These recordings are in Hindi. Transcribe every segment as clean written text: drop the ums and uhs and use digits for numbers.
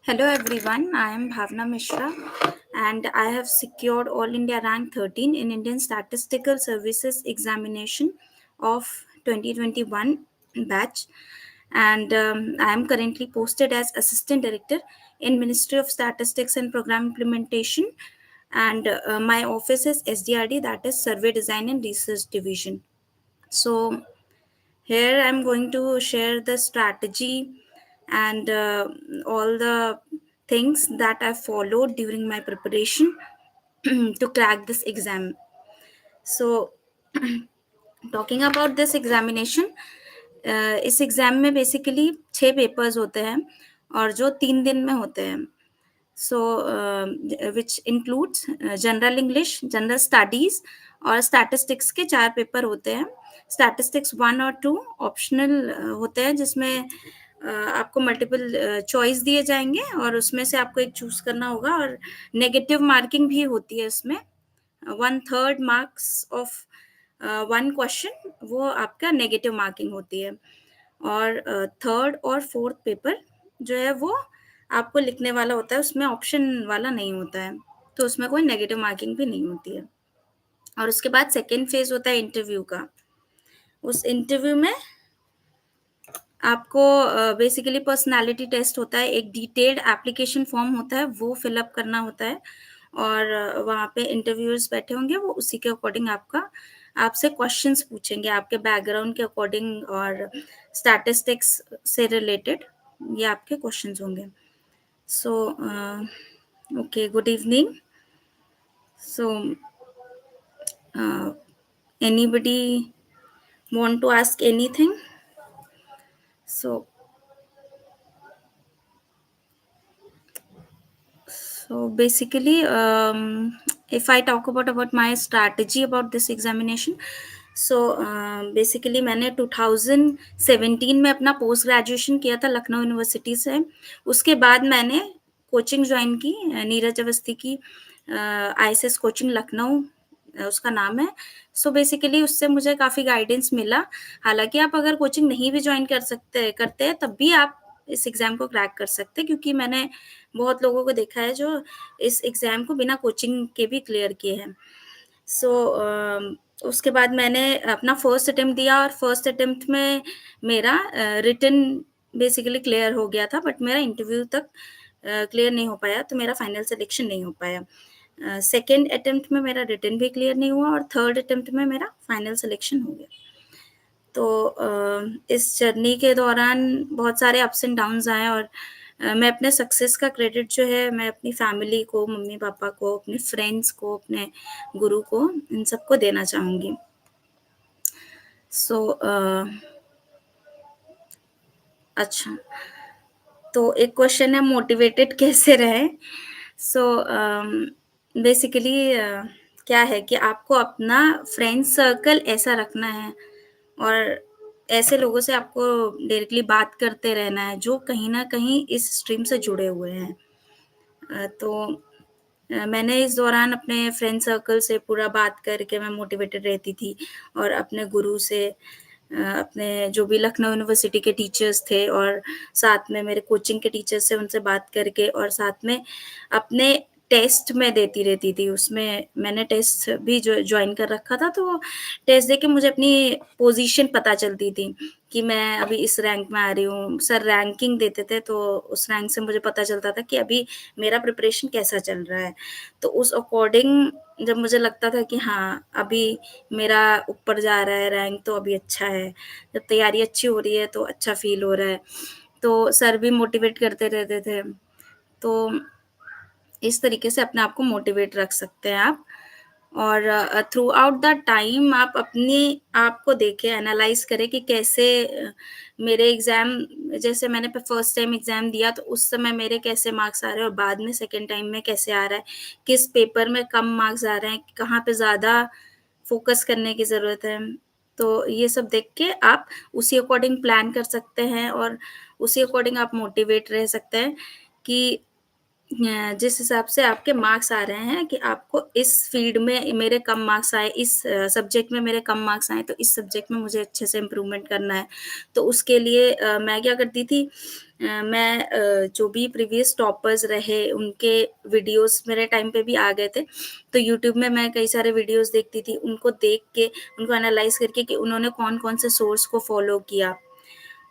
Hello everyone, I am Bhavna Mishra and I have secured All India Rank 13 in Indian Statistical Services Examination of 2021 batch, and I am currently posted as Assistant Director in Ministry of Statistics and Program Implementation, and my office is SDRD, that is Survey Design and Research Division. So here I'm going to share the strategy and all the things that I followed during my preparation to crack this exam. So, talking about this examination, इस एग्ज़ाम में बेसिकली 6 पेपर्स होते हैं और जो 3 दिन में होते हैं। So which includes general English, general studies और स्टैटिस्टिक्स के 4 पेपर होते हैं। स्टैटिस्टिक्स 1 और 2 ऑप्शनल होते हैं जिसमें आपको मल्टीपल चॉइस दिए जाएँगे और उसमें से आपको एक चूज़ करना होगा और नेगेटिव मार्किंग भी होती है इसमें। 1/3 मार्क्स ऑफ 1 क्वेश्चन वो आपका नेगेटिव मार्किंग होती है और 3rd और 4th पेपर जो है वो आपको लिखने वाला होता है, उसमें ऑप्शन वाला नहीं होता है, तो उसमें कोई नेगेटिव मार्किंग भी नहीं होती है। और उसके बाद सेकंड फेज़ होता है इंटरव्यू का। उस इंटरव्यू में आपको बेसिकली पर्सनैलिटी टेस्ट होता है, एक डिटेल्ड एप्लीकेशन फॉर्म होता है, वो फिल अप करना होता है और वहाँ पे इंटरव्यूअर्स बैठे होंगे, वो उसी के अकॉर्डिंग आपसे क्वेश्चंस पूछेंगे, आपके बैकग्राउंड के अकॉर्डिंग और स्टैटिस्टिक्स से रिलेटेड ये आपके क्वेश्चंस होंगे। So okay, good evening. So anybody want to ask anything? So basically, if I talk about my strategy about this examination, so basically मैंने 2017 में अपना पोस्ट ग्रेजुएशन किया था लखनऊ यूनिवर्सिटी से। उसके बाद मैंने कोचिंग ज्वाइन की, नीरज अवस्थी की आईएसएस कोचिंग लखनऊ, उसका नाम है। सो बेसिकली उससे मुझे काफ़ी गाइडेंस मिला। हालाँकि आप अगर कोचिंग नहीं भी ज्वाइन करते हैं तब भी आप इस एग्ज़ाम को क्रैक कर सकते हैं, क्योंकि मैंने बहुत लोगों को देखा है जो इस एग्ज़ाम को बिना कोचिंग के भी क्लियर किए हैं। सो उसके बाद मैंने अपना फर्स्ट अटेम्प्ट दिया और फर्स्ट अटेम्प्ट में मेरा रिटन बेसिकली क्लियर हो गया था, बट मेरा इंटरव्यू तक क्लियर नहीं हो पाया, तो मेरा फाइनल सिलेक्शन नहीं हो पाया। सेकंड अटेम्प्ट में मेरा रिटन भी क्लियर नहीं हुआ और थर्ड अटेम्प्ट में मेरा फाइनल सिलेक्शन हो गया। तो इस जर्नी के दौरान बहुत सारे अप्स एंड डाउन्स आए और मैं अपने सक्सेस का क्रेडिट जो है मैं अपनी फैमिली को, मम्मी-पापा को, अपने फ्रेंड्स को, अपने गुरु को, इन सबको देना चाहूँगी। सो अच्छा, तो एक क्वेश्चन है मोटिवेटेड कैसे रहें? सो बेसिकली क्या है कि आपको अपना फ्रेंड सर्कल ऐसा रखना है और ऐसे लोगों से आपको डायरेक्टली बात करते रहना है जो कहीं न कहीं इस स्ट्रीम से जुड़े हुए हैं। तो मैंने इस दौरान अपने फ्रेंड सर्कल से पूरा बात करके मैं मोटिवेटेड रहती थी और अपने गुरु से अपने जो भी लखनऊ यूनिवर्सिटी के टीचर्स थे और साथ में मेरे कोचिंग के टीचर्स से उनसे बात करके और साथ में अपने टेस्ट मैं देती रहती थी। उसमें मैंने टेस्ट भी जॉइन कर रखा था, तो टेस्ट देके मुझे अपनी पोज़ीशन पता चलती थी कि मैं अभी इस रैंक में आ रही हूँ। सर रैंकिंग देते थे, तो उस रैंक से मुझे पता चलता था कि अभी मेरा प्रिपरेशन कैसा चल रहा है। तो उस अकॉर्डिंग जब मुझे लगता था कि हाँ, अभी मेरा ऊपर जा रहा है रैंक, तो अभी अच्छा है। जब तैयारी अच्छी हो रही है तो अच्छा फ़ील हो रहा है। तो सर भी मोटिवेट करते रहते थे। तो इस तरीके से अपने आप को मोटिवेट रख सकते हैं आप और थ्रू आउट द टाइम आप अपने आप को देखें, एनालाइज़ करें कि कैसे मेरे एग्ज़ाम, जैसे मैंने फर्स्ट टाइम एग्ज़ाम दिया तो उस समय मेरे कैसे मार्क्स आ रहे हैं और बाद में सेकंड टाइम में कैसे आ रहा है, किस पेपर में कम मार्क्स आ रहे हैं, कहाँ पे ज़्यादा फ़ोकस करने की ज़रूरत है। तो ये सब देख के आप उसी अकॉर्डिंग प्लान कर सकते हैं और उसी अकॉर्डिंग आप मोटिवेट रह सकते हैं कि जिस हिसाब से आपके मार्क्स आ रहे हैं कि आपको इस फ़ील्ड में मेरे कम मार्क्स आए, इस सब्जेक्ट में मेरे कम मार्क्स आए, तो इस सब्जेक्ट में मुझे अच्छे से इम्प्रूवमेंट करना है। तो उसके लिए मैं क्या करती थी, मैं जो भी प्रीवियस टॉपर्स रहे, उनके वीडियोज़ मेरे टाइम पे भी आ गए थे। तो यूट्यूब में मैं कई सारे वीडियोज़ देखती थी, उनको देख के, उनको एनालाइज़ करके कि उन्होंने कौन-कौन से सोर्स को फ़ॉलो किया,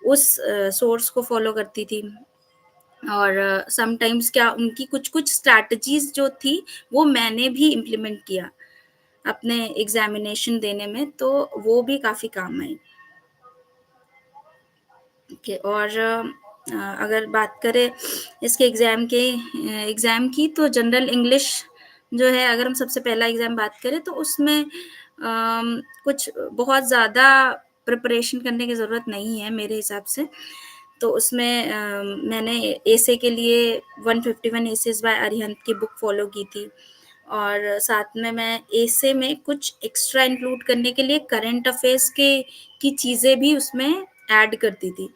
उस सोर्स को फ़ॉलो करती थी। और समटाइम्स क्या उनकी कुछ-कुछ स्ट्रैटेजीज़ जो थी, वो मैंने भी इम्प्लीमेंट किया अपने एग्ज़ामिनेशन देने में, तो वो भी काफ़ी काम आई। ओके। और अगर बात करें इसके एग्ज़ाम की, तो जनरल इंग्लिश जो है, अगर हम सबसे पहला एग्ज़ाम बात करें तो उसमें कुछ बहुत ज़्यादा प्रिपरेशन करने की ज़रूरत नहीं है मेरे हिसाब से। तो उसमें मैंने एसे के लिए 151 एसेस बाय अरिहंत की बुक फ़ॉलो की थी, और साथ में मैं एसे में कुछ एक्स्ट्रा इंक्लूड करने के लिए करंट अफ़ेयर्स के की चीज़ें भी उसमें ऐड करती थी।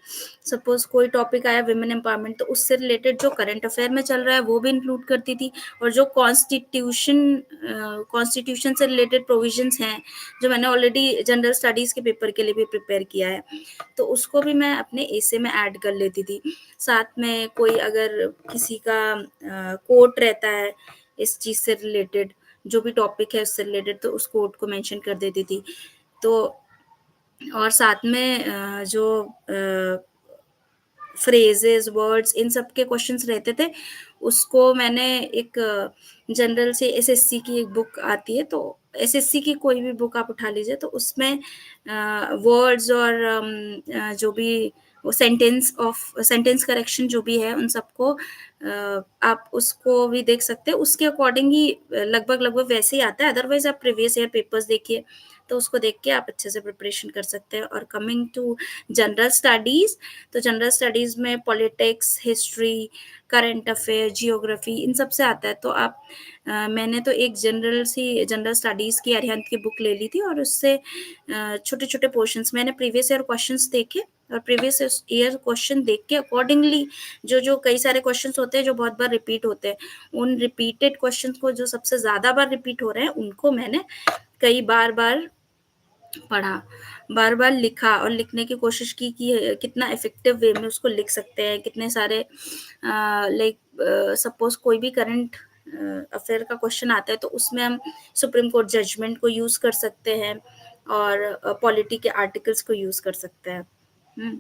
सपोज़ कोई टॉपिक आया विमेन एम्पावरमेंट, तो उससे रिलेटेड जो करंट अफ़ेयर में चल रहा है वो भी इंक्लूड करती थी, और जो कॉन्स्टिट्यूशन से रिलेटेड प्रोविज़न्स हैं, जो मैंने ऑलरेडी जनरल स्टडीज़ के पेपर के लिए भी प्रिपेयर किया है, तो उसको भी मैं अपने एसे में ऐड कर लेती थी। साथ में कोई अगर किसी का कोट रहता है इस चीज़ से रिलेटेड, जो भी टॉपिक है उससे रिलेटेड, तो उस कोट को मेंशन कर देती थी। तो और साथ में जो फ्रेजेस, वर्ड्स, इन सब के क्वेश्चंस रहते थे, उसको मैंने एक जनरल से एसएससी की एक बुक आती है, तो एसएससी की कोई भी बुक आप उठा लीजिए, तो उसमें वर्ड्स और जो भी वो सेंटेंस करेक्शन जो भी है, उन सबको आप उसको भी देख सकते हैं। उसके अकॉर्डिंग ही लगभग-लगभग वैसे ही आता है, अदरवाइज़ आप प्रीवियस ईयर पेपर्स देखिए, तो उसको देख के आप अच्छे से प्रिपरेशन कर सकते हैं। और कमिंग टू जनरल स्टडीज़, तो जनरल स्टडीज़ में politics, history, current affair, geography, इन सब से आता है। तो मैंने तो एक जनरल स्टडीज़ की अरिहंत की बुक ले ली थी, और उससे छोटे-छोटे पोर्शंस मैंने प्रीवियस ईयर क्वेश्चंस देखे, और प्रीवियस ईयर क्वेश्चन देख के अकॉर्डिंगली जो कई सारे क्वेश्चंस होते हैं जो बहुत बार रिपीट होते हैं, उन रिपीटेड क्वेश्चंस को, जो सबसे ज़्यादा बार रिपीट हो रहे हैं, उनको मैंने कई बार-बार पढ़ा, बार-बार लिखा, और लिखने की कोशिश की कि कितना इफ़ेक्टिव वे में उसको लिख सकते हैं, कितने सारे लाइक सपोज़ कोई भी करंट अफ़ेयर का क्वेश्चन आता है, तो उसमें हम सुप्रीम कोर्ट जजमेंट को यूज़ कर सकते हैं, और पॉलिटी के आर्टिकल्स को यूज़ कर सकते हैं। Hmm,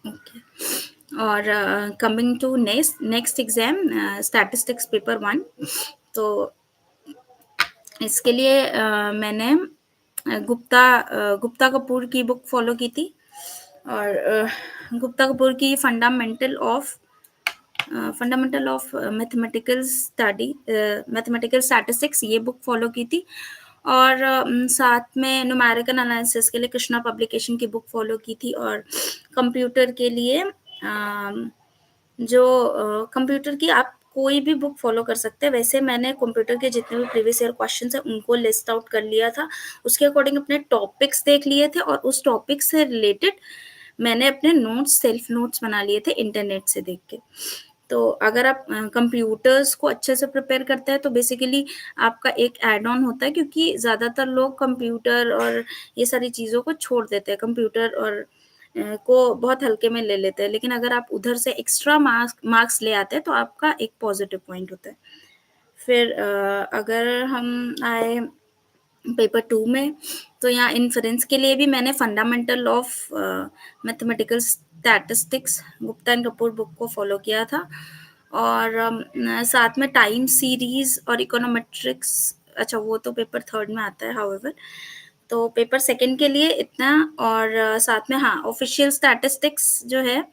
okay. और coming to next exam, statistics paper 1, तो इसके लिए मैंने गुप्ता कपूर की बुक फ़ॉलो की थी, और गुप्ता कपूर की फंडामेंटल ऑफ मैथमेटिकल स्टैटिस्टिक्स, ये बुक फ़ॉलो की थी। और साथ में न्यूमेरिकल एनालिसिस के लिए कृष्णा पब्लिकेशन की बुक फ़ॉलो की थी, और कंप्यूटर के लिए कंप्यूटर की आप कोई भी बुक फ़ॉलो कर सकते हैं। वैसे मैंने कंप्यूटर के जितने भी प्रीवियस ईयर क्वेश्चंस हैं, उनको लिस्ट आउट कर लिया था। उसके अकॉर्डिंग अपने टॉपिक्स देख लिए थे, और उस टॉपिक से रिलेटेड मैंने अपने सेल्फ नोट्स बना लिए थे इंटरनेट से देख के। तो अगर आप कंप्यूटर्स को अच्छे से प्रिपेयर करते हैं, तो बेसिकली आपका एक ऐड ऑन होता है, क्योंकि ज़्यादातर लोग कंप्यूटर और ये सारी चीज़ों को छोड़ देते हैं, कंप्यूटर और को बहुत हल्के में ले लेते हैं। लेकिन अगर आप उधर से एक्स्ट्रा मार्क्स ले आते हैं, तो आपका एक पॉज़िटिव पॉइंट होता है। फिर अगर हम आए पेपर 2 में, तो यहाँ इन्फरेंस के लिए भी मैंने fundamental of mathematical statistics Gupta and Kapoor book को फॉलो किया था, और साथ में टाइम सीरीज और इकोनोमेट्रिक्स, अच्छा वो तो पेपर 3 में आता है हाउएवर, तो पेपर 2 के लिए इतना। और साथ में हाँ, ऑफिशियल स्टैटिस्टिक्स जो है,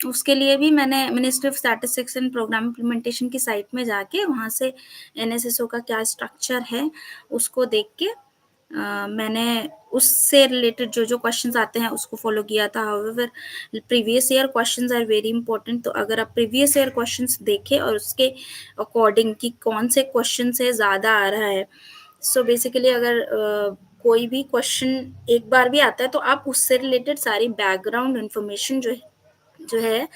उसके लिए भी मैंने ministry of statistics and programme implementation की साइट में जाके, वहाँ से एनएसएसओ का क्या स्ट्रक्चर है उसको देख के मैंने उससे रिलेटेड जो क्वेश्चंस आते हैं उसको फॉलो किया था। However previous year questions are very important, तो अगर आप प्रीवियस ईयर क्वेश्चंस देखें और उसके अकॉर्डिंग कि कौन से क्वेश्चन से ज़्यादा आ रहा है, सो बेसिकली अगर कोई भी क्वेश्चन एक बार भी आता है, तो आप उससे रिलेटेड सारी बैकग्राउंड इन्फॉर्मेशन जो है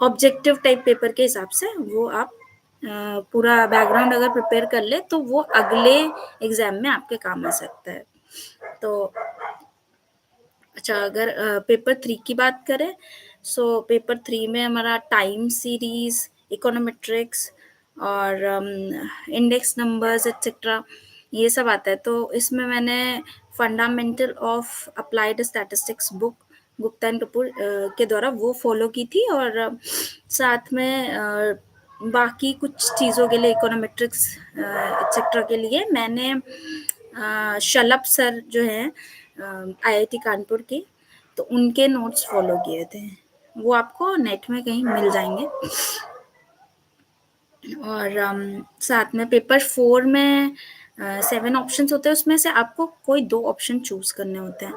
ऑब्जेक्टिव टाइप पेपर के हिसाब से वो आप पूरा बैकग्राउंड अगर प्रिपेयर कर ले तो वो अगले एग्ज़ाम में आपके काम आ सकता है। तो अच्छा, अगर पेपर 3 की बात करें, सो पेपर 3 में हमारा टाइम सीरीज़, इकोनोमेट्रिक्स और इंडेक्स नंबर्स एटसेट्रा ये सब आता है। तो इसमें मैंने fundamental of applied statistics book Gupta and Kapoor के द्वारा वो फ़ॉलो की थी, और साथ में बाकी कुछ चीज़ों के लिए इकोनोमेट्रिक्स एटसेट्रा के लिए मैंने शलभ सर जो हैं आईआईटी कानपुर के, तो उनके नोट्स फॉलो किए थे। वो आपको नेट में कहीं मिल जाएँगे। और साथ में पेपर 4 में 7 ऑप्शंस होते हैं, उसमें से आपको कोई 2 ऑप्शन चूज़ करने होते हैं।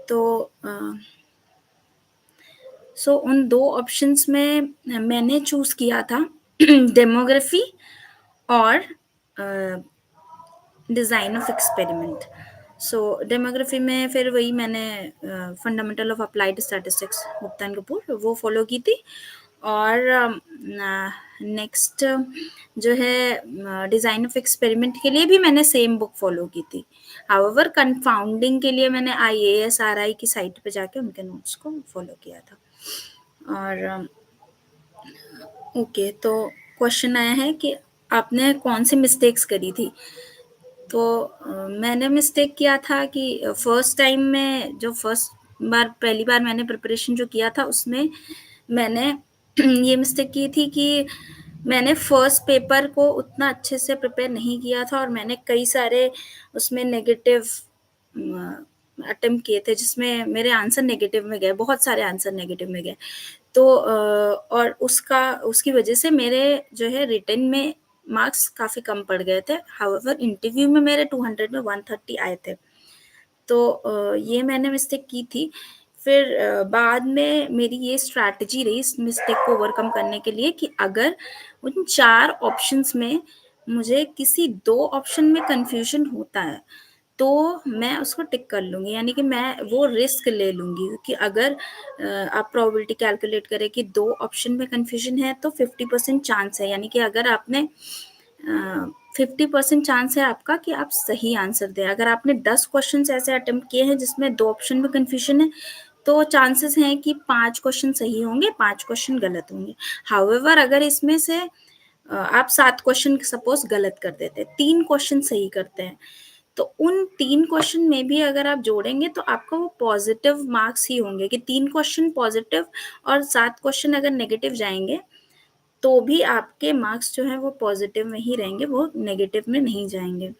तो सो उन 2 ऑप्शंस में मैंने चूज़ किया था डेमोग्राफी और design of experiment. So demography में फिर वही मैंने fundamental of applied statistics Gupta and Kapoor वो फॉलो की थी, और नेक्स्ट जो है डिज़ाइन ऑफ एक्सपेरिमेंट के लिए भी मैंने सेम बुक फॉलो की थी। हाउएवर कंफाउंडिंग के लिए मैंने आईएएस आरआई की साइट पे जाके उनके नोट्स को फॉलो किया था। और ओके, तो क्वेश्चन आया है कि आपने कौन सी मिस्टेक्स करी थी। तो मैंने मिस्टेक किया था कि फर्स्ट टाइम में जो फर्स्ट बार पहली बार मैंने प्रिपरेशन जो किया था उसमें मैंने ये मिस्टेक की थी कि मैंने फर्स्ट पेपर को उतना अच्छे से प्रिपेयर नहीं किया था, और मैंने कई सारे उसमें नेगेटिव अटेम्प्ट किए थे जिसमें मेरे आंसर नेगेटिव में गए, बहुत सारे आंसर नेगेटिव में गए। तो और उसकी वजह से मेरे जो है रिटन में मार्क्स काफ़ी कम पड़ गए थे। हाउएवर इंटरव्यू में मेरे 200 में 130 आए थे। तो ये मैंने मिस्टेक की थी। फिर बाद में मेरी ये स्ट्रैटेजी रही इस मिस्टेक को ओवरकम करने के लिए कि अगर उन 4 ऑप्शंस में मुझे किसी 2 ऑप्शन में कन्फ्यूज़न होता है, तो मैं उसको टिक कर लूँगी, यानी कि मैं वो रिस्क ले लूँगी कि अगर आप प्रोबेबिलिटी कैलकुलेट करें कि 2 ऑप्शन में कन्फ्यूज़न है तो 50% चांस है, यानी कि अगर आपने 50% चांस है आपका कि आप सही आंसर दें। अगर आपने 10 क्वेश्चंस ऐसे अटेम्प्ट किए हैं जिसमें 2 ऑप्शन में कन्फ्यूज़न है, तो चांसेस हैं कि 5 क्वेश्चन सही होंगे, 5 क्वेश्चन गलत होंगे। हाउएवर अगर इसमें से आप 7 क्वेश्चन सपोज़ गलत कर देते हैं, 3 क्वेश्चन सही करते हैं, तो उन 3 क्वेश्चन में भी अगर आप जोड़ेंगे तो आपका वो पॉज़िटिव मार्क्स ही होंगे कि 3 क्वेश्चन पॉज़िटिव और 7 क्वेश्चन अगर नेगेटिव जाएँगे, तो भी आपके मार्क्स जो हैं वो पॉज़िटिव में ही रहेंगे, वो नेगेटिव में नहीं जाएँगे।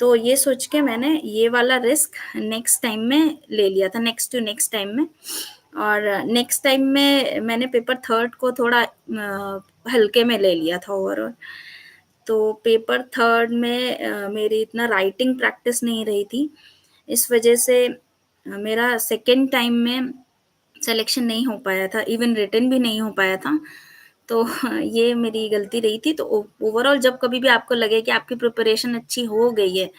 तो ये सोच के मैंने ये वाला रिस्क नेक्स्ट टाइम में ले लिया था, नेक्स्ट टू नेक्स्ट टाइम में। और नेक्स्ट टाइम में मैंने पेपर 3 को थोड़ा हल्के में ले लिया था ओवरऑल। तो पेपर 3 में मेरी इतना राइटिंग प्रैक्टिस नहीं रही थी। इस वजह से मेरा सेकंड टाइम में सिलेक्शन नहीं हो पाया था, इवन रिटन भी नहीं हो पाया था। तो ये मेरी गलती रही थी। तो ओवरऑल जब कभी भी आपको लगे कि आपकी प्रिपरेशन अच्छी हो गई है,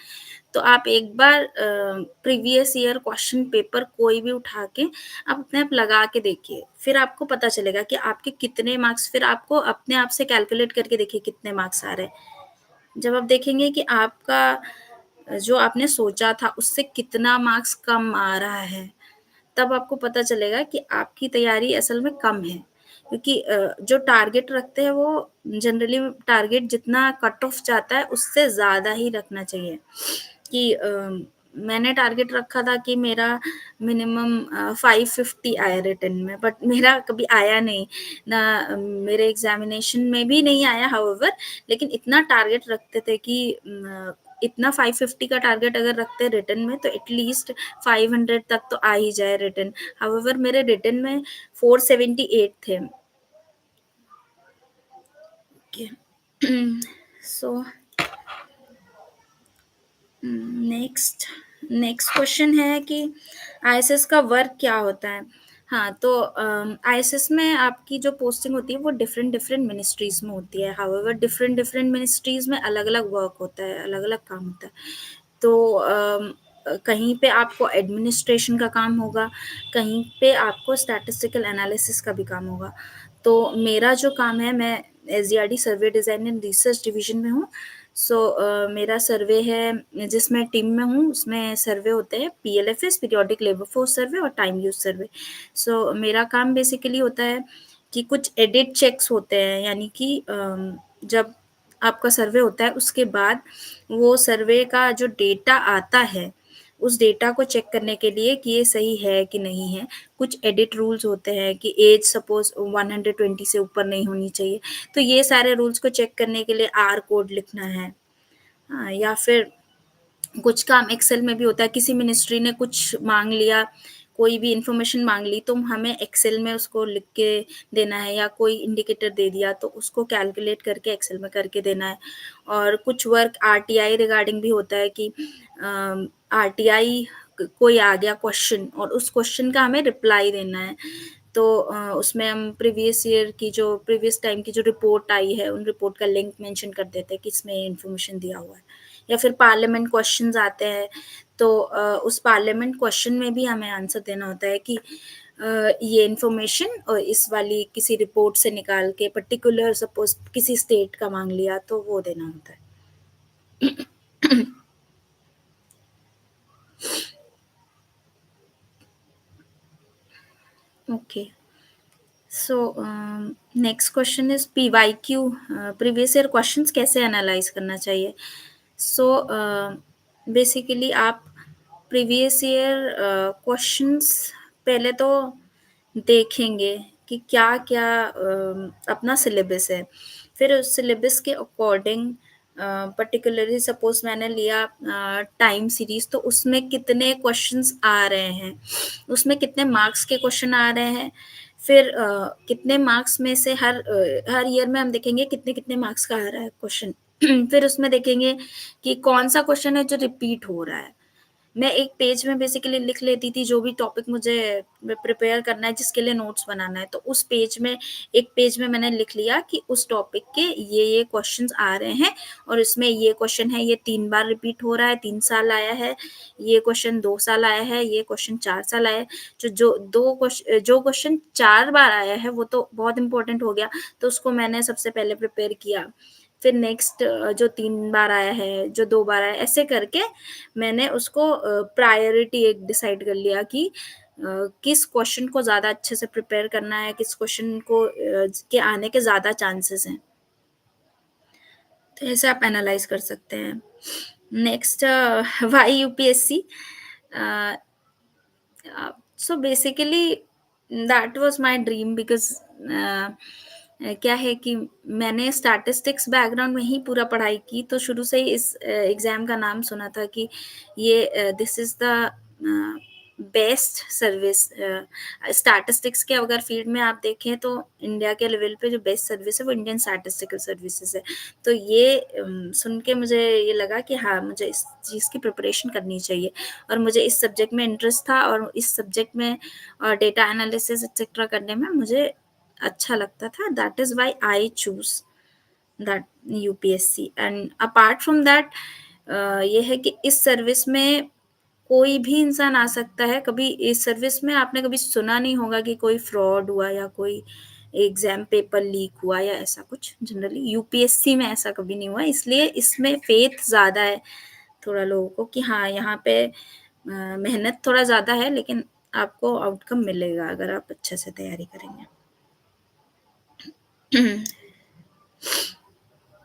तो आप एक बार प्रीवियस ईयर क्वेश्चन पेपर कोई भी उठा के आप अपने आप लगा के देखिए। फिर आपको पता चलेगा कि आपके कितने मार्क्स, फिर आपको अपने आप से कैलकुलेट करके देखिए कितने मार्क्स आ रहे हैं। जब आप देखेंगे कि आपका जो आपने सोचा था उससे कितना मार्क्स कम आ रहा है, तब आपको पता चलेगा कि आपकी तैयारी असल में कम है। क्योंकि जो टारगेट रखते हैं वो जनरली टारगेट जितना कट ऑफ जाता है उससे ज़्यादा ही रखना चाहिए। कि मैंने टारगेट रखा था कि मेरा मिनिमम 550 आए रिटन में, बट मेरा कभी आया नहीं। ना मेरे एग्ज़ामिनेशन में भी नहीं आया हाउएवर, लेकिन इतना टारगेट रखते थे कि इतना 550 का टारगेट अगर रखते हैं रिटन में तो एटलीस्ट 500 तक तो आ ही जाए रिटन। हाउएवर मेरे रिटन में 478 थे। Okay. So next next question है कि आईएसएस का वर्क क्या होता है। हाँ, तो आईएसएस में आपकी जो पोस्टिंग होती है वो डिफरेंट डिफरेंट मिनिस्ट्रीज में होती है। हाउएवर डिफरेंट डिफरेंट मिनिस्ट्रीज में अलग अलग वर्क होता है, अलग अलग काम होता है। तो कहीं पे आपको एडमिनिस्ट्रेशन का काम होगा, कहीं पे आपको स्टैटिस्टिकल एनालिसिस का भी काम होगा। तो मेरा जो काम है, मैं एसडीआरडी सर्वे डिज़ाइन एंड रिसर्च डिवीज़न में हूँ। सो मेरा सर्वे है जिसमें टीम में हूँ, उसमें सर्वे होते हैं PLFS, periodic labour force survey और टाइम यूज़ सर्वे। सो मेरा काम बेसिकली होता है कि कुछ एडिट चेक्स होते हैं, यानी कि जब आपका सर्वे होता है उसके बाद वो सर्वे का जो डेटा आता है, उस डेटा को चेक करने के लिए कि ये सही है कि नहीं है। कुछ एडिट रूल्स होते हैं कि एज सपोज़ 120 से ऊपर नहीं होनी चाहिए। तो ये सारे रूल्स को चेक करने के लिए आर कोड लिखना है। हाँ, या फिर कुछ काम एक्सेल में भी होता है, किसी मिनिस्ट्री ने कुछ माँग लिया, कोई भी इन्फॉर्मेशन माँग ली, तो हमें एक्सेल में उसको लिख के देना है, या कोई इंडिकेटर दे दिया तो उसको कैलकुलेट करके एक्सेल में करके देना है। और कुछ वर्क आरटीआई रिगार्डिंग भी होता है कि आरटीआई कोई आ गया क्वेश्चन और उस क्वेश्चन का हमें रिप्लाई देना है। तो उसमें हम प्रीवियस ईयर की जो प्रीवियस टाइम की जो रिपोर्ट आई है, उन रिपोर्ट का लिंक मेंशन कर देते हैं कि इसमें इन्फॉर्मेशन दिया हुआ है। या फिर पार्लियामेंट क्वेश्चंस आते हैं, तो उस पार्लियामेंट क्वेश्चन में भी हमें आंसर देना होता है कि ये इन्फॉर्मेशन इस वाली किसी रिपोर्ट से निकाल के पर्टिकुलर सपोज किसी स्टेट का मांग लिया तो वो देना होता है। Okay, so next question is PYQ, previous year questions कैसे एनालाइज करना चाहिए। सो बेसिकली आप प्रीवियस ईयर क्वेश्चंस पहले तो देखेंगे कि क्या-क्या अपना सिलेबस है। फिर उस सिलेबस के अकॉर्डिंग पर्टिकुलरली सपोज़ मैंने लिया टाइम सीरीज़, तो उसमें कितने क्वेश्चंस आ रहे हैं, उसमें कितने मार्क्स के क्वेश्चन आ रहे हैं। फिर कितने मार्क्स में से हर ईयर में हम देखेंगे कितने-कितने मार्क्स का आ रहा है क्वेश्चन। फिर उसमें देखेंगे कि कौन-सा क्वेश्चन है जो रिपीट हो रहा है। मैं एक पेज में बेसिकली लिख लेती थी जो भी टॉपिक मुझे प्रिपेयर करना है, जिसके लिए नोट्स बनाना है, तो उस पेज में एक पेज में मैंने लिख लिया कि उस टॉपिक के ये क्वेश्चंस आ रहे हैं और इसमें ये क्वेश्चन है, ये 3 बार रिपीट हो रहा है, 3 साल आया है, ये क्वेश्चन 2 साल आया है, ये क्वेश्चन 4 साल आया है। जो क्वेश्चन 4 बार आया है वो तो बहुत इम्पोर्टेंट हो गया, तो उसको मैंने सबसे पहले प्रिपेयर किया। फिर नेक्स्ट जो 3 बार आया है, जो 2 बार आया है, ऐसे करके मैंने उसको प्रायोरिटी एक डिसाइड कर लिया कि किस क्वेश्चन को ज़्यादा अच्छे से प्रिपेयर करना है, किस क्वेश्चन को के आने के ज़्यादा चांसेस हैं। तो ऐसे आप एनालाइज कर सकते हैं। Next why UPSC, so basically that was my dream because क्या है कि मैंने स्टैटिस्टिक्स बैकग्राउंड में ही पूरा पढ़ाई की, तो शुरू से ही इस एग्ज़ाम का नाम सुना था कि ये this is the best service. Statistics के अगर फील्ड में आप देखें तो इंडिया के लेवल पे जो बेस्ट सर्विस है वो इंडियन स्टैटिस्टिकल सर्विसेज है। तो ये सुन के मुझे ये लगा कि हाँ, मुझे इस चीज़ की प्रिपरेशन करनी चाहिए और मुझे इस सब्जेक्ट में इंटरेस्ट था और इस सब्जेक्ट में डेटा एनालिसिस एक्सेट्रा करने में मुझे अच्छा लगता था। That is why I choose that UPSC. And apart from that ये है कि इस सर्विस में कोई भी इंसान आ सकता है। कभी इस सर्विस में आपने कभी सुना नहीं होगा कि कोई फ्रॉड हुआ या कोई एग्ज़ाम पेपर लीक हुआ या ऐसा कुछ। जनरली यूपीएससी में ऐसा कभी नहीं हुआ, इसलिए इसमें फ़ेथ ज़्यादा है थोड़ा लोगों को कि हाँ, यहाँ पे मेहनत थोड़ा ज़्यादा है लेकिन आपको आउटकम मिलेगा अगर आप अच्छे से तैयारी करेंगे।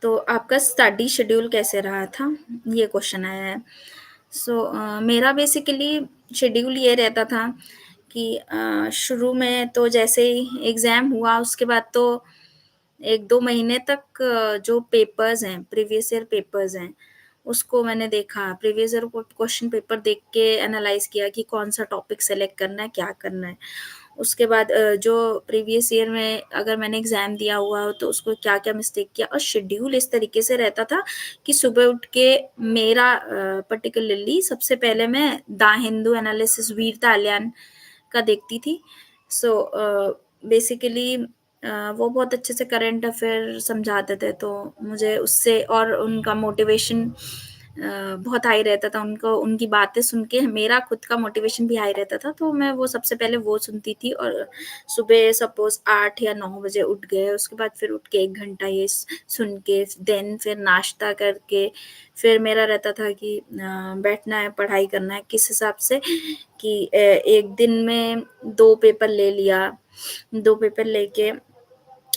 तो आपका स्टडी शेड्यूल कैसे रहा था? ये क्वेश्चन आया है। सो मेरा बेसिकली शेड्यूल ये रहता था कि शुरू में तो जैसे ही एग्ज़ाम हुआ उसके बाद तो 1-2 महीने तक जो पेपर्स हैं, प्रीवियस ईयर पेपर्स हैं, उसको मैंने देखा। प्रीवियस ईयर क्वेश्चन पेपर देख के एनालाइज़ किया कि कौन-सा टॉपिक सेलेक्ट करना है, क्या करना है। उसके बाद जो प्रीवियस ईयर में अगर मैंने एग्ज़ाम दिया हुआ हो तो उसको क्या-क्या मिस्टेक किया, और शेड्यूल इस तरीके से रहता था कि सुबह उठ के मेरा पर्टिकुलरली सबसे पहले मैं द हिंदू एनालिसिस वीर तालियान का देखती थी। सो बेसिकली वो बहुत अच्छे से करंट अफ़ेयर समझाते थे, तो मुझे उससे और उनका मोटिवेशन बहुत हाई रहता था, उनको उनकी बातें सुन के मेरा खुद का मोटिवेशन भी हाई रहता था, तो मैं वो सबसे पहले वो सुनती थी और सुबह सपोज़ 8 या 9 बजे उठ गए, उसके बाद फिर उठ के 1 घंटा ये सुन के देन फिर नाश्ता करके, फिर मेरा रहता था कि बैठना है, पढ़ाई करना है, किस हिसाब से कि एक दिन में 2 पेपर ले लिया, 2 पेपर लेके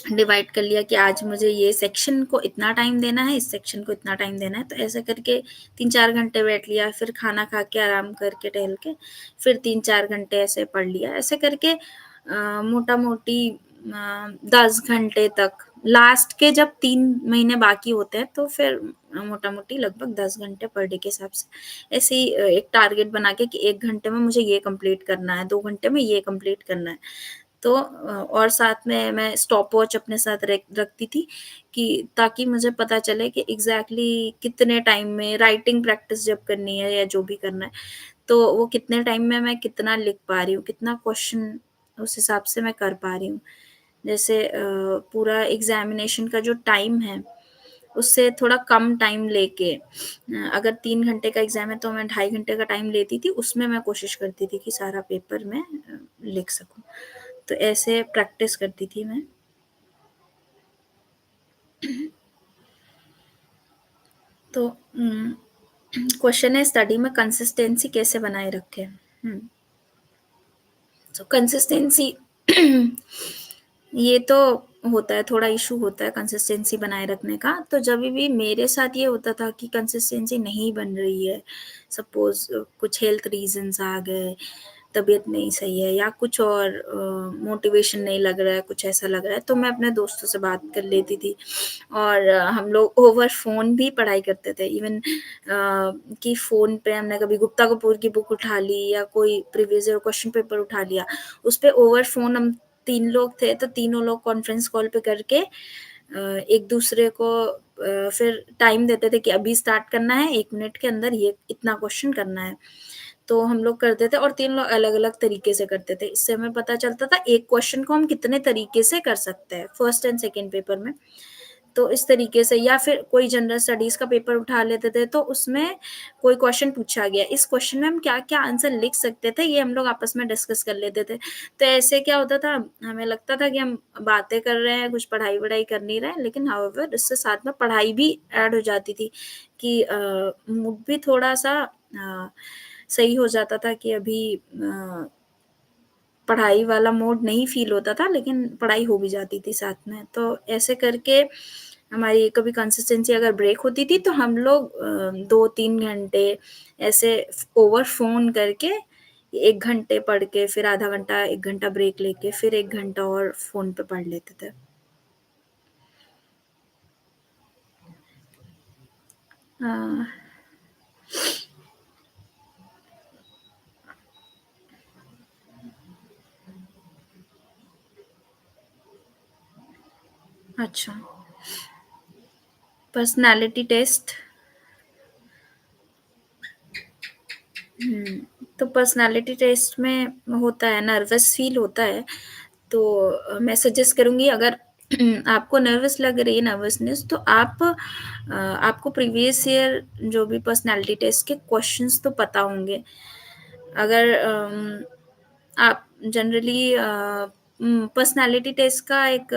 डिवाइड कर लिया कि आज मुझे ये सेक्शन को इतना टाइम देना है, इस सेक्शन को इतना टाइम देना है, तो ऐसे करके 3-4 घंटे बैठ लिया, फिर खाना खा के आराम करके टहल के, फिर 3-4 घंटे ऐसे पढ़ लिया। ऐसे करके मोटा-मोटी 10 घंटे तक लास्ट के जब 3 महीने बाकी होते हैं, तो फिर मोटा-मोटी लगभग 10 घंटे पर डे के हिसाब से ऐसे ही एक टारगेट बना के कि 1 घंटे में मुझे ये कंप्लीट करना है, 2 घंटे में ये कंप्लीट करना है। तो और साथ में मैं स्टॉपवॉच अपने साथ रखती थी कि ताकि मुझे पता चले कि एग्ज़ैक्टली कितने टाइम में राइटिंग प्रैक्टिस जब करनी है या जो भी करना है, तो वो कितने टाइम में मैं कितना लिख पा रही हूँ, कितना क्वेश्चन उस हिसाब से मैं कर पा रही हूँ। जैसे पूरा एग्ज़ामिनेशन का जो टाइम है, उससे थोड़ा कम टाइम लेके अगर 3 घंटे का एग्ज़ाम है तो मैं ढाई घंटे का टाइम लेती थी, उसमें मैं कोशिश करती थी कि सारा पेपर मैं लिख सकूँ। तो ऐसे प्रैक्टिस करती थी मैं। तो क्वेश्चन है स्टडी में कंसिस्टेंसी कैसे बनाए रखें? सो कंसिस्टेंसी ये तो होता है, थोड़ा इशू होता है कंसिस्टेंसी बनाए रखने का। तो जभी भी मेरे साथ ये होता था कि कंसिस्टेंसी नहीं बन रही है, सपोज़ कुछ हेल्थ रीज़न्स आ गए, तबीयत नहीं सही है या कुछ और मोटिवेशन नहीं लग रहा है, कुछ ऐसा लग रहा है, तो मैं अपने दोस्तों से बात कर लेती थी और हम लोग ओवर फ़ोन भी पढ़ाई करते थे। इवन कि फ़ोन पे हमने कभी गुप्ता कपूर की बुक उठा ली या कोई प्रीवियस ईयर क्वेश्चन पेपर उठा लिया, उस पे ओवर फ़ोन हम 3 लोग थे, तो तीनों लोग कॉन्फ्रेंस कॉल पे करके एक दूसरे को फिर टाइम देते थे कि अभी स्टार्ट करना है, 1 मिनट के अंदर ये इतना क्वेश्चन करना है। तो हम लोग करते थे और 3 लोग अलग-अलग तरीके से करते थे। इससे हमें पता चलता था एक क्वेश्चन को हम कितने तरीके से कर सकते हैं, फर्स्ट एंड सेकंड पेपर में। तो इस तरीके से या फिर कोई जनरल स्टडीज़ का पेपर उठा लेते थे, तो उसमें कोई क्वेश्चन पूछा गया, इस क्वेश्चन में हम क्या-क्या आंसर लिख सकते थे, ये हम लोग आपस में डिस्कस कर लेते थे। तो ऐसे क्या होता था, हमें लगता था कि हम बातें कर रहे हैं, कुछ पढ़ाई-वढ़ाई कर नहीं रहे हैं, लेकिन हाउएवर इससे साथ में पढ़ाई भी ऐड हो जाती थी कि मूड भी थोड़ा-सा सही हो जाता था कि अभी पढ़ाई वाला मोड नहीं फ़ील होता था, लेकिन पढ़ाई हो भी जाती थी साथ में। तो ऐसे करके हमारी कभी कंसिस्टेंसी अगर ब्रेक होती थी, तो हम लोग 2-3 घंटे ऐसे ओवर फ़ोन करके 1 घंटे पढ़ के, फिर आधा घंटा, 1 घंटा ब्रेक लेके, फिर 1 घंटा और फ़ोन पे पढ़ लेते थे। अ, अच्छा, पर्सनैलिटी टेस्ट। तो पर्सनैलिटी टेस्ट में होता है, नर्वस फ़ील होता है, तो मैं सजेस्ट करूँगी अगर आपको नर्वस लग रही है नर्वसनेस तो आपको प्रीवियस ईयर जो भी पर्सनैलिटी टेस्ट के क्वेश्चंस तो पता होंगे। अगर आप जनरली पर्सनैलिटी टेस्ट का एक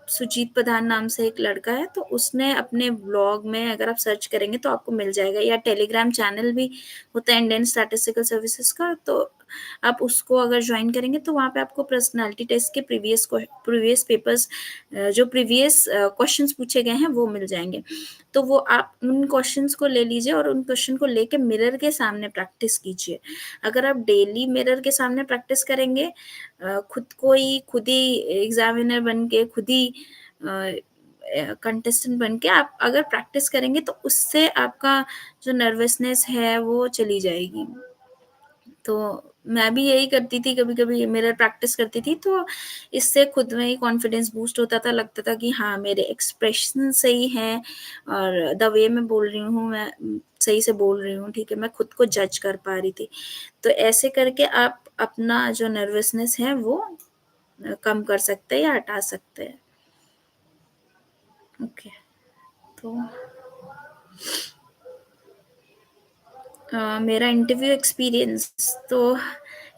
सुजीत प्रधान नाम से एक लड़का है, तो उसने अपने ब्लॉग में अगर आप सर्च करेंगे तो आपको मिल जाएगा या टेलीग्राम चैनल भी होता है इंडियन स्टैटिस्टिकल सर्विसेज का, तो आप उसको अगर जॉइन करेंगे तो वहाँ पे आपको पर्सनैलिटी टेस्ट के प्रीवियस पेपर्स जो प्रीवियस क्वेश्चंस पूछे गए हैं वो मिल जाएँगे। तो वो आप उन क्वेश्चंस को ले लीजिए और उन क्वेश्चन को लेके मिरर के सामने प्रैक्टिस कीजिए। अगर आप डेली मिरर के सामने प्रैक्टिस करेंगे खुद ही एग्ज़ामिनर बन के खुद ही कंटेस्टेंट बन के आप अगर प्रैक्टिस करेंगे तो उससे आपका जो नर्वसनेस है वो चली जाएगी। तो मैं भी यही करती थी, कभी-कभी मिरर प्रैक्टिस करती थी, तो इससे खुद में ही कॉन्फिडेंस बूस्ट होता था, लगता था कि हाँ, मेरे एक्सप्रेशन सही हैं और द वे मैं बोल रही हूँ, मैं सही से बोल रही हूँ, ठीक है? मैं खुद को जज कर पा रही थी। तो ऐसे करके आप अपना जो नर्वसनेस है, वो कम कर सकते हैं या हटा सकते हैं। ओके, तो मेरा इंटरव्यू एक्सपीरियंस तो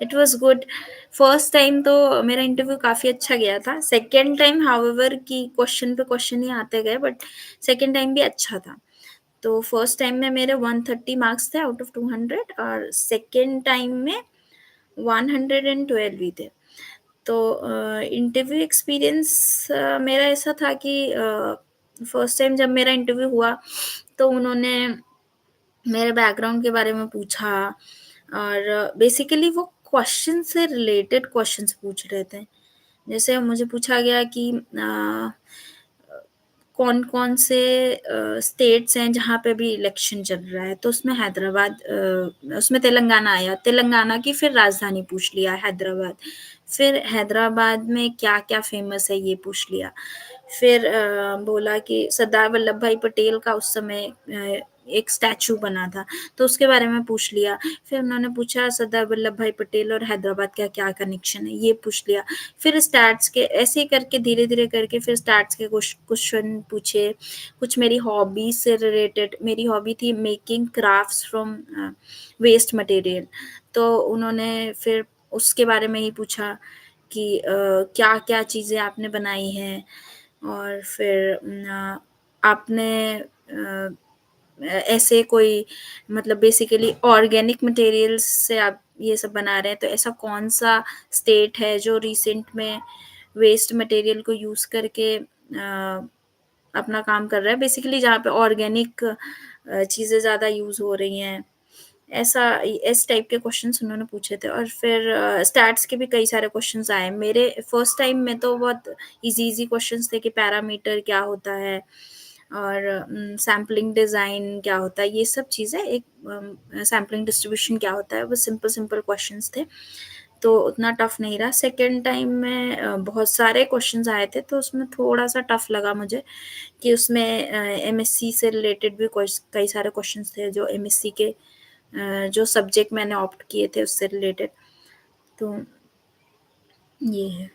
it was good. First time तो मेरा इंटरव्यू काफ़ी अच्छा गया था। सेकंड टाइम हाउएवर कि क्वेश्चन पे क्वेश्चन ही आते गए, बट सेकंड टाइम भी अच्छा था। तो फर्स्ट टाइम में मेरे 130 मार्क्स थे आउट ऑफ 200, और सेकंड टाइम में 112 ही थे। तो इंटरव्यू एक्सपीरियंस मेरा ऐसा था कि फर्स्ट टाइम जब मेरा इंटरव्यू हुआ, तो उन्होंने मेरे बैकग्राउंड के बारे में पूछा, और बेसिकली वो क्वेश्चन से रिलेटेड क्वेश्चंस पूछ रहे थे। जैसे मुझे पूछा गया कि कौन-कौन से स्टेट्स हैं जहाँ पे अभी इलेक्शन चल रहा है, तो उसमें उसमें तेलंगाना आया। तेलंगाना की फिर राजधानी पूछ लिया हैदराबाद। फिर हैदराबाद में क्या-क्या फ़ेमस है ये पूछ लिया। फिर बोला कि सरदार वल्लभ भाई पटेल का उस समय एक स्टैच्यू बना था, तो उसके बारे में पूछ लिया। फिर उन्होंने पूछा सरदार वल्लभ भाई पटेल और हैदराबाद का क्या कनेक्शन है, ये पूछ लिया। फिर स्टैट्स के ऐसे ही करके धीरे-धीरे करके फिर स्टैट्स के क्वेश्चन पूछे। कुछ मेरी हॉबी से रिलेटेड, मेरी हॉबी थी making crafts from waste material. तो उन्होंने फिर उसके बारे में ही पूछा कि क्या-क्या चीज़ें आपने बनाई हैं, और फिर आपने ऐसे कोई, मतलब बेसिकली ऑर्गेनिक मटेरियल्स से आप ये सब बना रहे हैं, तो ऐसा कौन-सा स्टेट है जो रिसेंट में वेस्ट मटेरियल को यूज़ करके अपना काम कर रहा है, बेसिकली जहाँ पे ऑर्गेनिक चीज़ें ज़्यादा यूज़ हो रही हैं। ऐसा इस टाइप के क्वेश्चन्स उन्होंने पूछे थे, और फिर स्टैट्स के भी कई सारे क्वेश्चन्स आए। मेरे फर्स्ट टाइम में तो बहुत ईज़ी-ईज़ी क्वेश्चन्स थे कि पैरामीटर क्या होता है, और सैंपलिंग डिज़ाइन क्या होता है, ये सब चीज़ें, एक सैंपलिंग डिस्ट्रीब्यूशन क्या होता है, वो सिंपल-सिंपल क्वेश्चन्स थे। तो उतना टफ नहीं रहा। सेकंड टाइम में बहुत सारे क्वेश्चन्स आए थे, तो उसमें थोड़ा-सा टफ लगा मुझे कि उसमें एमएससी से रिलेटेड भी कई सारे क्वेश्चन्स थे, जो एमएससी के जो सब्जेक्ट मैंने ऑप्ट किए थे उससे रिलेटेड। तो ये है।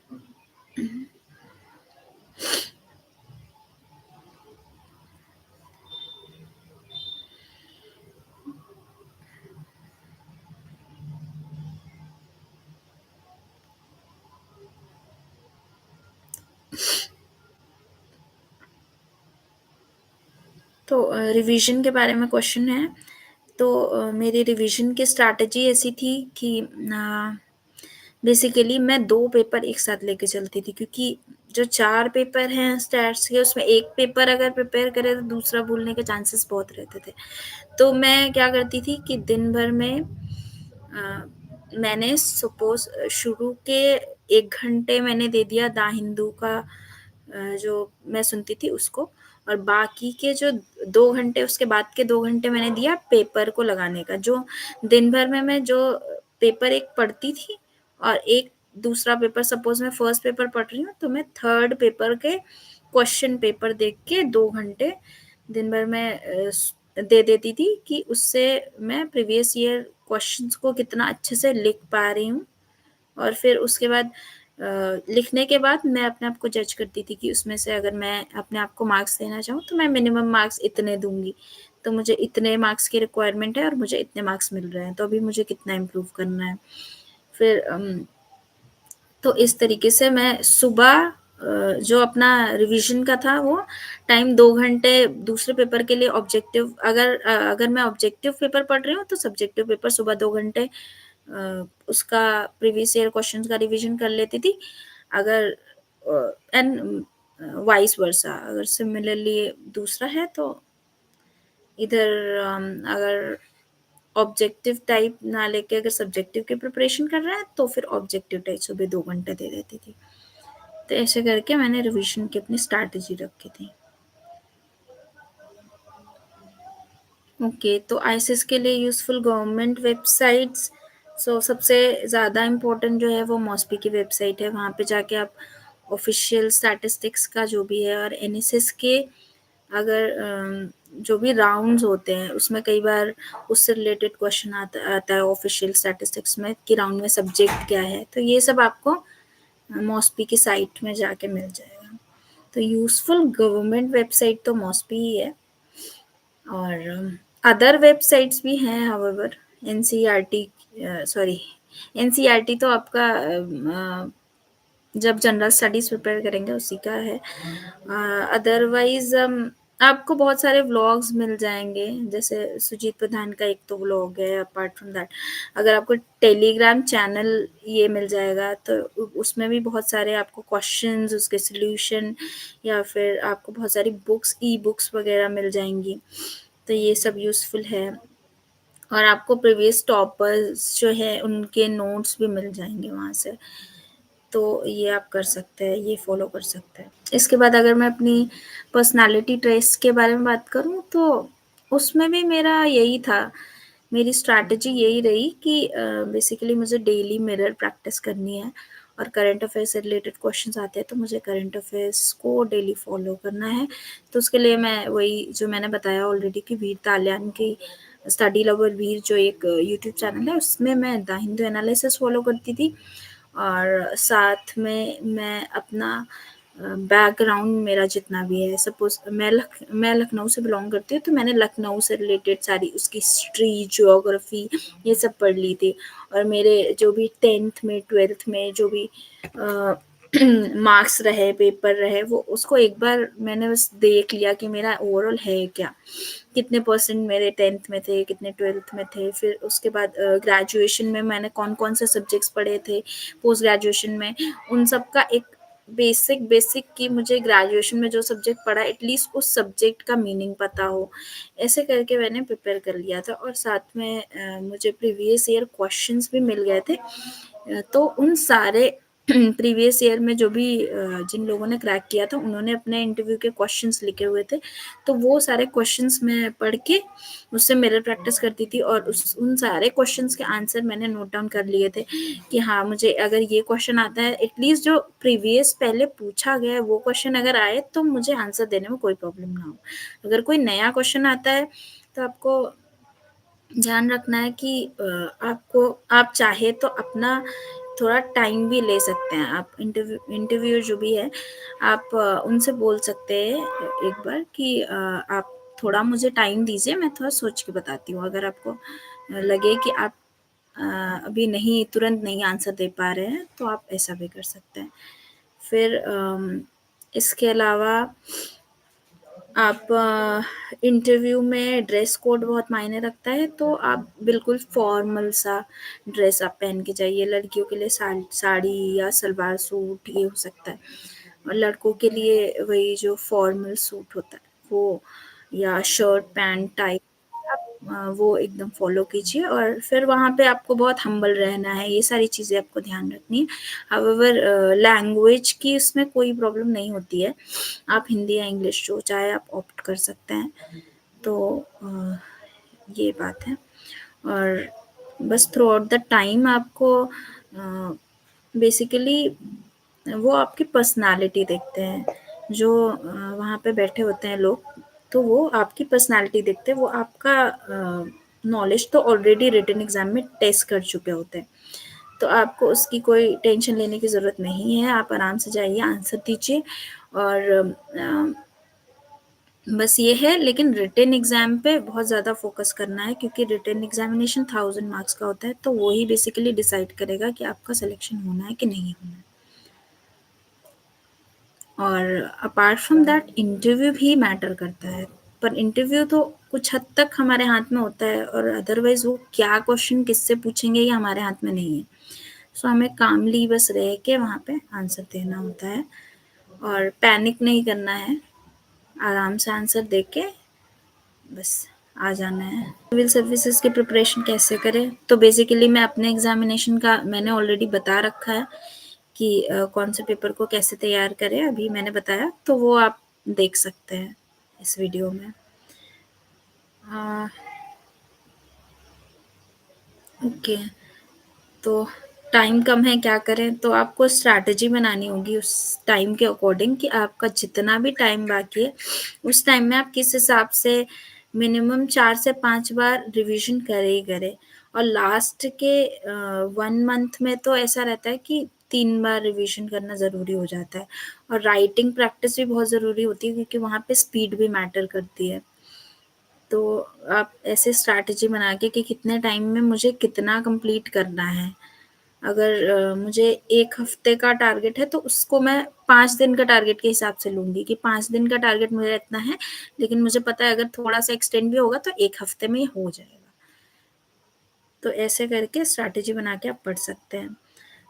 तो रिवीजन के बारे में क्वेश्चन है। तो मेरी रिवीजन की स्ट्रैटेजी ऐसी थी कि बेसिकली मैं 2 पेपर एक साथ लेके चलती थी, क्योंकि जो 4 पेपर हैं स्टैट्स के, उसमें 1 पेपर अगर प्रिपेयर करें तो दूसरा भूलने के चांसेस बहुत रहते थे। तो मैं क्या करती थी कि दिन भर में मैंने सपोज़ शुरू के 1 घंटे मैंने दे दिया द हिंदू का, जो मैं सुनती थी उसको, और बाकी के जो 2 घंटे, उसके बाद के 2 घंटे मैंने दिया पेपर को लगाने का। जो दिन भर में मैं जो पेपर एक पढ़ती थी, और एक दूसरा पेपर, सपोज़ मैं फर्स्ट पेपर पढ़ रही हूँ, तो मैं थर्ड पेपर के क्वेश्चन पेपर देख के 2 घंटे दिन भर में दे देती थी, कि उससे मैं प्रीवियस ईयर क्वेश्चंस को कितना अच्छे से लिख पा रही हूँ। और फिर उसके बाद लिखने के बाद मैं अपने आप को जज करती थी कि उसमें से अगर मैं अपने आप को मार्क्स देना चाहूँ, तो मैं मिनिमम मार्क्स इतने दूँगी। तो मुझे इतने मार्क्स की रिक्वायरमेंट है और मुझे इतने मार्क्स मिल रहे हैं, तो अभी मुझे कितना इम्प्रूव करना है। फिर तो इस तरीके से मैं सुबह जो अपना रिवीजन का था, वो टाइम 2 घंटे दूसरे पेपर के लिए ऑब्जेक्टिव, अगर मैं ऑब्जेक्टिव पेपर पढ़ रही हूँ, तो सब्जेक्टिव पेपर सुबह 2 घंटे उसका प्रीवियस ईयर क्वेश्चंस का रिवीजन कर लेती थी। अगर एंड वाइस वर्सा, अगर सिमिलरली दूसरा है, तो इधर अगर ऑब्जेक्टिव टाइप ना लेके अगर सब्जेक्टिव की प्रिपरेशन कर रहा है, तो फिर ऑब्जेक्टिव टाइप सुबह 2 घंटे दे देती थी। तो ऐसे करके मैंने रिवीजन की अपनी स्ट्रैटेजी रखी थी। ओके, तो आईसीएस के लिए यूज़फुल गवर्नमेंट वेबसाइट्स, सबसे ज़्यादा इम्पोर्टेंट जो है वो मॉस्पी की वेबसाइट है। वहाँ पे जाके आप ऑफिशियल स्टैटिस्टिक्स का जो भी है, और एनएसएस के अगर जो भी राउंड्स होते हैं, उसमें कई बार उससे रिलेटेड क्वेश्चन आता है ऑफिशियल स्टैटिस्टिक्स में, कि राउंड में सब्जेक्ट क्या है, तो ये सब आपको मॉस्पी की साइट में जाके मिल जाएगा। तो यूज़फुल गवर्नमेंट वेबसाइट तो मॉस्पी ही है। और अदर वेबसाइट्स भी हैं हाउएवर, एनसीईआरटी, सॉरी, एनसीईआरटी तो आपका जब जनरल स्टडीज प्रिपेयर करेंगे उसी का है। अदरवाइज आपको बहुत सारे व्लॉग्स मिल जाएंगे, जैसे सुजीत प्रधान का एक तो व्लॉग है। अपार्ट फ्रॉम दैट, अगर आपको टेलीग्राम चैनल ये मिल जाएगा तो उसमें भी बहुत सारे आपको क्वेश्चंस, उसके सॉल्यूशन, या फिर आपको बहुत सारी बुक्स, ई बुक्स वगैरह मिल जाएंगी। तो ये सब यूज़फुल है। और आपको प्रीवियस टॉपर्स जो है उनके नोट्स भी मिल जाएंगे वहाँ से। तो ये आप कर सकते हैं, ये फॉलो कर सकते हैं। इसके बाद अगर मैं अपनी पर्सनालिटी ट्रेस के बारे में बात करूँ तो उसमें भी मेरा यही था, मेरी स्ट्रैटेजी यही रही कि बेसिकली मुझे डेली मिरर प्रैक्टिस करनी है, और करंट अफेयर्स से रिलेटेड क्वेश्चंस आते हैं तो मुझे करंट अफेयर्स को डेली फॉलो करना है। तो उसके लिए मैं वही जो मैंने बताया ऑलरेडी कि वीर ताल्यान की स्टडी लवर वीर जो एक यूट्यूब चैनल है, उसमें मैं द हिंदू एनालिसिस फॉलो करती थी। और साथ में मैं अपना बैकग्राउंड मेरा जितना भी है, सपोज मैं लखनऊ से बिलोंग करती हूँ, तो मैंने लखनऊ से रिलेटेड सारी उसकी हिस्ट्री, ज्योग्राफी, ये सब पढ़ ली थी। और मेरे जो भी 10th में 12th में जो भी मार्क्स रहे, पेपर रहे, वो उसको एक बार मैंने बस देख लिया कि मेरा ओवरऑल है क्या, कितने परसेंट मेरे 10th में थे, कितने 12th में थे। फिर उसके बाद ग्रेजुएशन में मैंने कौन कौन से सब्जेक्ट्स पढ़े थे, पोस्ट ग्रेजुएशन में उन सब का एक बेसिक बेसिक कि मुझे ग्रेजुएशन में जो सब्जेक्ट पढ़ा एटलीस्ट उस सब्जेक्ट का मीनिंग पता हो। ऐसे करके मैंने प्रिपेयर कर लिया था। और साथ में मुझे प्रीवियस ईयर क्वेश्चंस भी मिल गए थे। तो उन सारे प्रीवियस ईयर में जो भी जिन लोगों ने क्रैक किया था उन्होंने अपने इंटरव्यू के क्वेश्चंस लिखे हुए थे, तो वो सारे क्वेश्चंस मैं पढ़ के उससे मिरर प्रैक्टिस करती थी। और उन सारे क्वेश्चंस के आंसर मैंने नोट डाउन कर लिए थे कि हाँ, मुझे अगर ये क्वेश्चन आता है, एटलीस्ट जो प्रीवियस पहले पूछा गया है वो क्वेश्चन अगर आए तो मुझे आंसर देने में कोई प्रॉब्लम ना हो। अगर कोई नया क्वेश्चन आता है तो आपको ध्यान रखना है कि आपको, आप चाहे तो अपना थोड़ा टाइम भी ले सकते हैं। आप इंटरव्यू जो भी है, आप उनसे बोल सकते हैं एक बार कि आप थोड़ा मुझे टाइम दीजिए, मैं थोड़ा सोच के बताती हूँ। अगर आपको लगे कि आप अ, अभी नहीं, तुरंत नहीं आंसर दे पा रहे हैं, तो आप ऐसा भी कर सकते हैं। फिर इसके अलावा आप इंटरव्यू में ड्रेस कोड बहुत मायने रखता है, तो आप बिल्कुल फॉर्मल सा ड्रेस आप पहन के जाइए। लड़कियों के लिए साड़ी या सलवार सूट ये हो सकता है, और लड़कों के लिए वही जो फॉर्मल सूट होता है वो, या शर्ट पैंट टाई, वो एकदम फॉलो कीजिए। और फिर वहाँ पे आपको बहुत हम्बल रहना है, ये सारी चीज़ें आपको ध्यान रखनी है। हाउएवर लैंग्वेज की इसमें कोई प्रॉब्लम नहीं होती है, आप हिंदी या इंग्लिश जो चाहे आप ऑप्ट कर सकते हैं। तो ये बात है। और बस थ्रू आउट द टाइम आपको बेसिकली वो आपकी पर्सनालिटी देखते हैं, जो वहाँ पे बैठे होते हैं लोग, तो वो आपकी पर्सनालिटी देखते हैं। वो आपका नॉलेज तो ऑलरेडी रिटन एग्जाम में टेस्ट कर चुके होते हैं, तो आपको उसकी कोई टेंशन लेने की ज़रूरत नहीं है। आप आराम से जाइए, आंसर दीजिए। और बस ये है, लेकिन रिटन एग्ज़ाम पे बहुत ज़्यादा फ़ोकस करना है, क्योंकि रिटन एग्ज़ामिनेशन 1000 मार्क्स का होता है, तो वो ही बेसिकली डिसाइड करेगा कि आपका सिलेक्शन होना है कि नहीं होना है। और अपार्ट फ्रॉम दैट इंटरव्यू भी मैटर करता है, पर इंटरव्यू तो कुछ हद तक हमारे हाथ में होता है, और अदरवाइज़ वो क्या क्वेश्चन किससे पूछेंगे ये हमारे हाथ में नहीं है। सो हमें कामली बस रह के वहाँ पे आंसर देना होता है, और पैनिक नहीं करना है, आराम से आंसर दे के बस आ जाना है। सिविल सर्विसेज की प्रिपरेशन कैसे करें, तो बेसिकली मैं अपने एग्जामिनेशन का मैंने ऑलरेडी बता रखा है कि कौन से पेपर को कैसे तैयार करें, अभी मैंने बताया, तो वो आप देख सकते हैं इस वीडियो में। ओके, तो टाइम कम है, क्या करें? तो आपको स्ट्रैटेजी बनानी होगी उस टाइम के अकॉर्डिंग कि आपका जितना भी टाइम बाकी है उस टाइम में आप किस हिसाब से मिनिमम 4 से 5 बार रिवीजन करें ही करें। और लास्ट के 1 मंथ में तो ऐसा रहता है कि 3 बार रिवीजन करना ज़रूरी हो जाता है। और राइटिंग प्रैक्टिस भी बहुत ज़रूरी होती है, क्योंकि वहाँ पे स्पीड भी मैटर करती है। तो आप ऐसे स्ट्रैटेजी बना के कि कितने टाइम में मुझे कितना कंप्लीट करना है। अगर मुझे 1 हफ्ते का टारगेट है तो उसको मैं 5 दिन का टारगेट के हिसाब से लूँगी कि 5 दिन का टारगेट मेरा इतना है, लेकिन मुझे पता है अगर थोड़ा-सा एक्सटेंड भी होगा तो 1 हफ्ते में हो जाएगा। तो ऐसे करके स्ट्रैटेजी बना के आप पढ़ सकते हैं।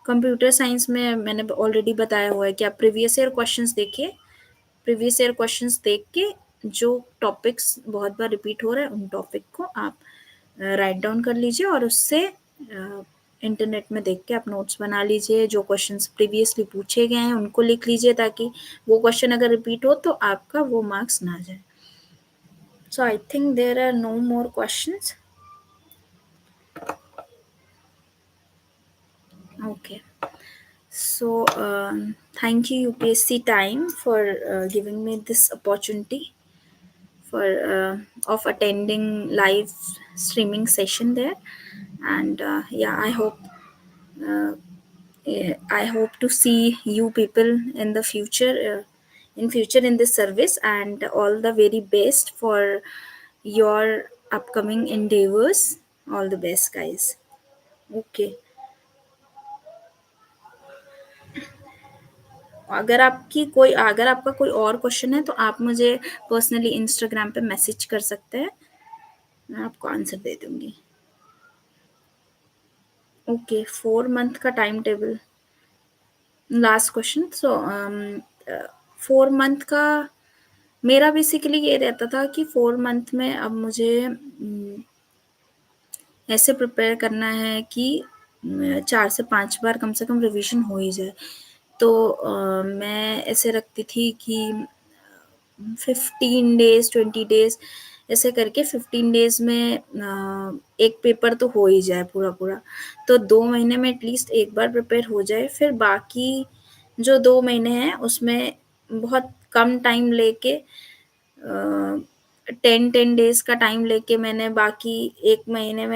कंप्यूटर साइंस में मैंने ऑलरेडी बताया हुआ है कि आप प्रीवियस ईयर क्वेश्चंस देखिए, प्रीवियस ईयर क्वेश्चंस देख के जो टॉपिक्स बहुत बार रिपीट हो रहे हैं उन टॉपिक को आप राइट डाउन कर लीजिए और उससे इंटरनेट में देख के आप नोट्स बना लीजिए। जो क्वेश्चंस प्रीवियसली पूछे गए हैं उनको लिख लीजिए ताकि वो क्वेश्चन अगर रिपीट हो तो आपका वो मार्क्स ना जाए। So I think there are no more questions. Okay. So, thank you, UPSC time, for giving me this opportunity for of attending live streaming session there. And yeah, uh, I hope to see you people in the future. In future in this service, and all the very best for your upcoming endeavors. All the best, guys. Okay. अगर आपका कोई और क्वेश्चन है तो आप मुझे पर्सनली इंस्टाग्राम पे मैसेज कर सकते हैं, मैं आपको आंसर दे दूंगी। ओके, 4 मंथ का time table. Last question. So 4 month का मेरा बेसिकली ये रहता था कि 4 मंथ में अब मुझे ऐसे प्रिपेयर करना है कि 4 से 5 बार कम से कम रिवीजन हो ही जाए। तो मैं ऐसे रखती थी कि 15 डेज 20 डेज ऐसे करके 15 डेज में एक पेपर तो हो ही जाए पूरा पूरा। तो 2 महीने में एटलीस्ट एक बार प्रिपेयर हो जाए, फिर बाकी जो 2 महीने हैं उसमें बहुत कम टाइम लेके 10 10 डेज का टाइम लेके मैंने बाकी 1 महीने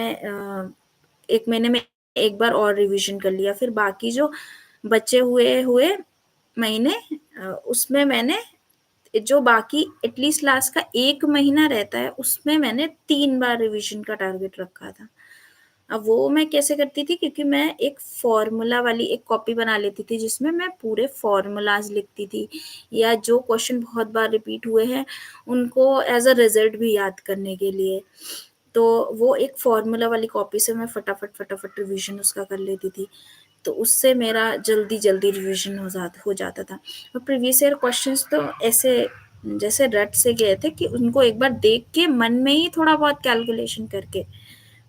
में एक बार और रिवीजन कर लिया। फिर बाकी जो बचे हुए हुए महीने उसमें मैंने जो बाकी एटलीस्ट लास्ट का 1 महीना रहता है उसमें मैंने 3 बार रिवीजन का टारगेट रखा था। अब वो मैं कैसे करती थी, क्योंकि मैं एक फॉर्मूला वाली एक कॉपी बना लेती थी जिसमें मैं पूरे फॉर्मूलाज लिखती थी, या जो क्वेश्चन बहुत बार रिपीट हुए हैं उनको एज अ रिजल्ट भी याद करने के लिए। तो वो एक फॉर्मूला वाली कॉपी से मैं फटाफट फटाफट रिवीजन उसका कर लेती थी। तो उससे मेरा जल्दी जल्दी रिवीजन हो जाता था। और प्रीवियस ईयर क्वेश्चंस तो ऐसे जैसे रट से गए थे कि उनको एक बार देख के मन में ही थोड़ा बहुत कैलकुलेशन करके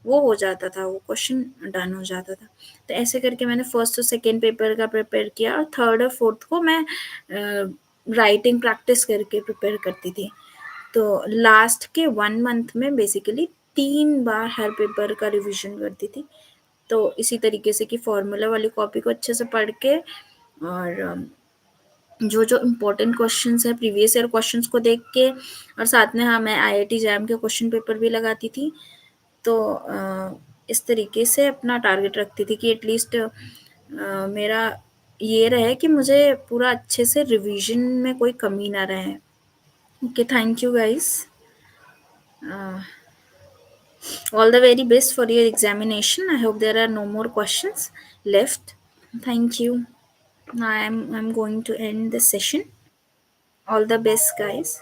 वो हो जाता था, वो क्वेश्चन डन हो जाता था। तो ऐसे करके मैंने फर्स्ट और सेकेंड पेपर का प्रिपेयर किया और थर्ड और फोर्थ को मैं राइटिंग प्रैक्टिस करके प्रिपेयर करती थी। तो लास्ट के 1 मंथ में बेसिकली 3 बार हर पेपर का रिवीजन करती थी। तो इसी तरीके से कि फॉर्मूला वाली कॉपी को अच्छे से पढ़ के और जो जो इम्पोर्टेंट क्वेश्चंस है प्रीवियस ईयर क्वेश्चंस को देख के, और साथ में हाँ मैं आईआईटी जैम के क्वेश्चन पेपर भी लगाती थी। तो इस तरीके से अपना टारगेट रखती थी कि एटलीस्ट मेरा ये रहे कि मुझे पूरा अच्छे से रिवीजन में कोई कमी ना रहे। Okay, thank you guys. All the very best for your examination. I hope there are no more questions left. Thank you. I'm going to end the session. All the best, guys.